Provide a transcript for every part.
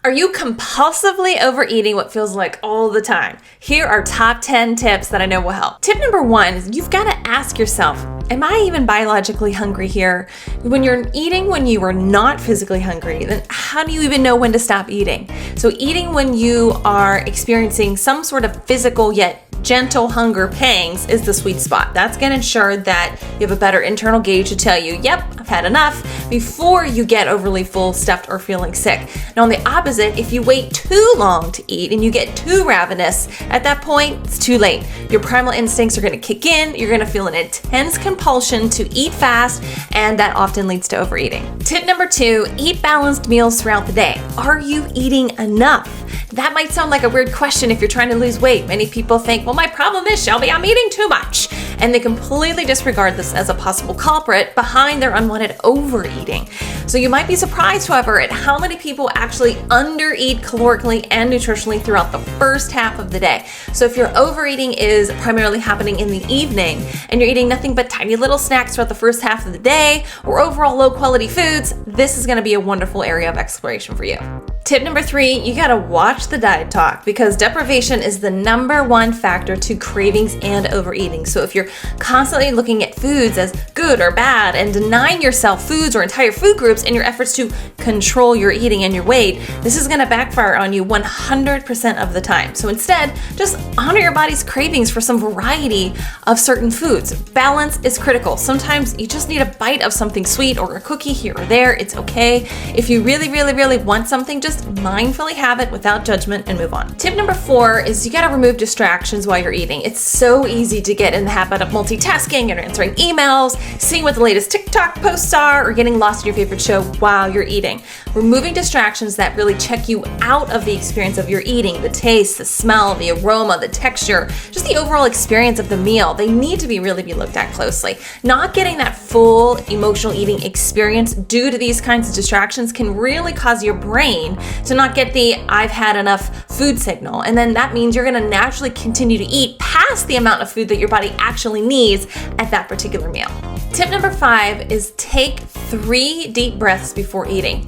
Are you compulsively overeating what feels like all the time? Here are top 10 tips that I know will help. Tip number 1 is you've got to ask yourself, am I even biologically hungry here? When you're eating when you are not physically hungry, then how do you even know when to stop eating? So eating when you are experiencing some sort of physical yet gentle hunger pangs is the sweet spot. That's going to ensure that you have a better internal gauge to tell you, yep, I've had enough, before you get overly full, stuffed, or feeling sick. Now on the opposite, if you wait too long to eat and you get too ravenous, at that point, it's too late. Your primal instincts are going to kick in, you're going to feel an intense compulsion to eat fast, and that often leads to overeating. Tip number 2, eat balanced meals throughout the day. Are you eating enough? That might sound like a weird question if you're trying to lose weight. Many people think, well, my problem is, Shelby, I'm eating too much. And they completely disregard this as a possible culprit behind their unwanted overeating. So you might be surprised, however, at how many people actually undereat calorically and nutritionally throughout the first half of the day. So if your overeating is primarily happening in the evening and you're eating nothing but tiny little snacks throughout the first half of the day or overall low quality foods, this is going to be a wonderful area of exploration for you. Tip number 3, you gotta watch the diet talk because deprivation is the number 1 factor to cravings and overeating. So if you're constantly looking at foods as good or bad and denying yourself foods or entire food groups in your efforts to control your eating and your weight, this is gonna backfire on you 100% of the time. So instead, just honor your body's cravings for some variety of certain foods. Balance is critical. Sometimes you just need a bite of something sweet or a cookie here or there. It's okay. If you really want something, just mindfully have it without judgment and move on. Tip number 4 is you gotta remove distractions while you're eating. It's so easy to get in the habit of multitasking and answering emails, seeing what the latest TikTok posts are, or getting lost in your favorite show while you're eating. Removing distractions that really check you out of the experience of your eating, the taste, the smell, the aroma, the texture, just the overall experience of the meal, they need to really be looked at closely. Not getting that full emotional eating experience due to these kinds of distractions can really cause your brain to not get the I've had enough food signal. And then that means you're gonna naturally continue to eat past the amount of food that your body actually needs at that particular meal. Tip number 5 is take 3 deep breaths before eating.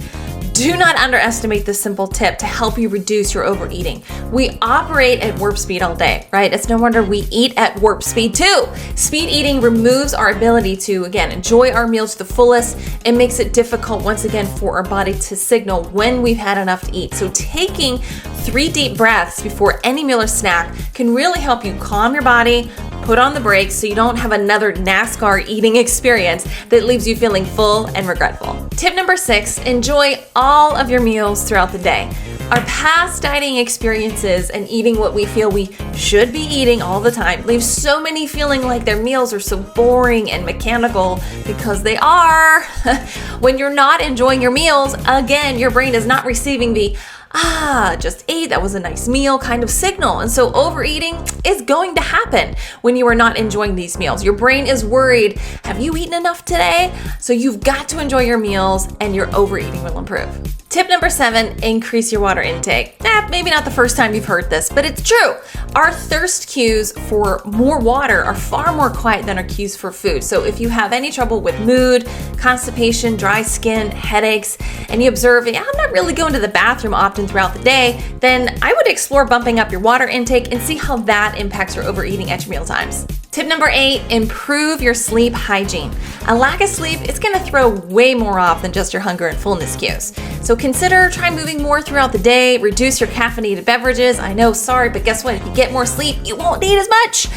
Do not underestimate this simple tip to help you reduce your overeating. We operate at warp speed all day, right? It's no wonder we eat at warp speed too. Speed eating removes our ability to, again, enjoy our meals to the fullest. It makes it difficult, once again, for our body to signal when we've had enough to eat. So taking 3 deep breaths before any meal or snack can really help you calm your body, put on the brakes so you don't have another NASCAR eating experience that leaves you feeling full and regretful. Tip number 6, enjoy all of your meals throughout the day. Our past dieting experiences and eating what we feel we should be eating all the time leaves so many feeling like their meals are so boring and mechanical because they are. When you're not enjoying your meals, again, your brain is not receiving the just ate, that was a nice meal kind of signal. And so overeating is going to happen when you are not enjoying these meals. Your brain is worried, have you eaten enough today? So you've got to enjoy your meals and your overeating will improve. Tip number 7, increase your water intake. Maybe not the first time you've heard this, but it's true. Our thirst cues for more water are far more quiet than our cues for food. So if you have any trouble with mood, constipation, dry skin, headaches, and you observe, I'm not really going to the bathroom often throughout the day, then I would explore bumping up your water intake and see how that impacts your overeating at your meal times. Tip number 8, improve your sleep hygiene. A lack of sleep is going to throw way more off than just your hunger and fullness cues. So consider try moving more throughout the day, reduce your caffeinated beverages. I know, sorry, but guess what? If you get more sleep, you won't need as much.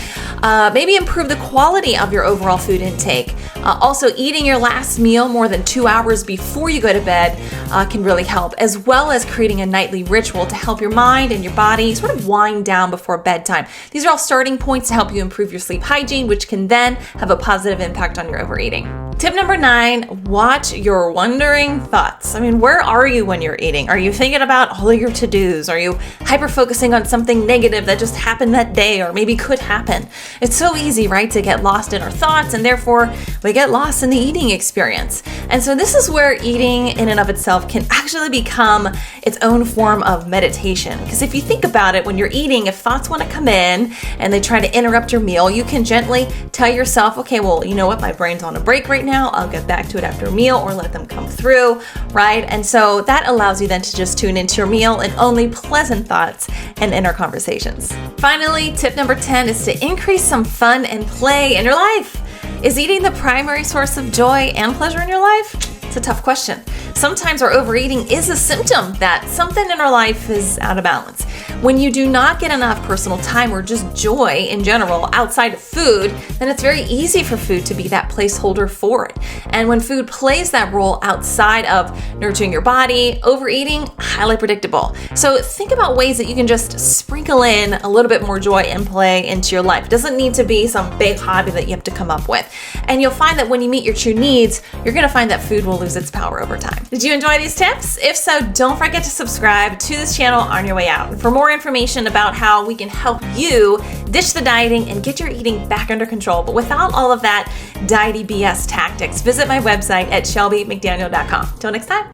Maybe improve the quality of your overall food intake. Also, eating your last meal more than 2 hours before you go to bed can really help, as well as creating a nightly ritual to help your mind and your body sort of wind down before bedtime. These are all starting points to help you improve your sleep hygiene, which can then have a positive impact on your overeating. Tip number 9, watch your wandering thoughts. Where are you when you're eating? Are you thinking about all of your to-dos? Are you hyper-focusing on something negative that just happened that day or maybe could happen? It's so easy, right, to get lost in our thoughts, and therefore we get lost in the eating experience. And so this is where eating in and of itself can actually become its own form of meditation. Because if you think about it, when you're eating, if thoughts want to come in and they try to interrupt your meal, you can gently tell yourself, okay, well, you know what? My brain's on a break right now. I'll get back to it after a meal, or let them come through, right? And so that allows you then to just tune into your meal and only pleasant thoughts and inner conversations. Finally, tip number 10 is to increase some fun and play in your life. Is eating the primary source of joy and pleasure in your life? It's a tough question. Sometimes our overeating is a symptom that something in our life is out of balance. When you do not get enough personal time or just joy in general outside of food, then it's very easy for food to be that placeholder for it. And when food plays that role outside of nurturing your body, overeating, highly predictable. So think about ways that you can just sprinkle in a little bit more joy and play into your life. It doesn't need to be some big hobby that you have to come up with. And you'll find that when you meet your true needs, you're going to find that food will lose its power over time. Did you enjoy these tips? If so, don't forget to subscribe to this channel on your way out. For more information about how we can help you ditch the dieting and get your eating back under control, but without all of that diety BS tactics, visit my website at shelbymcdaniel.com. Till next time.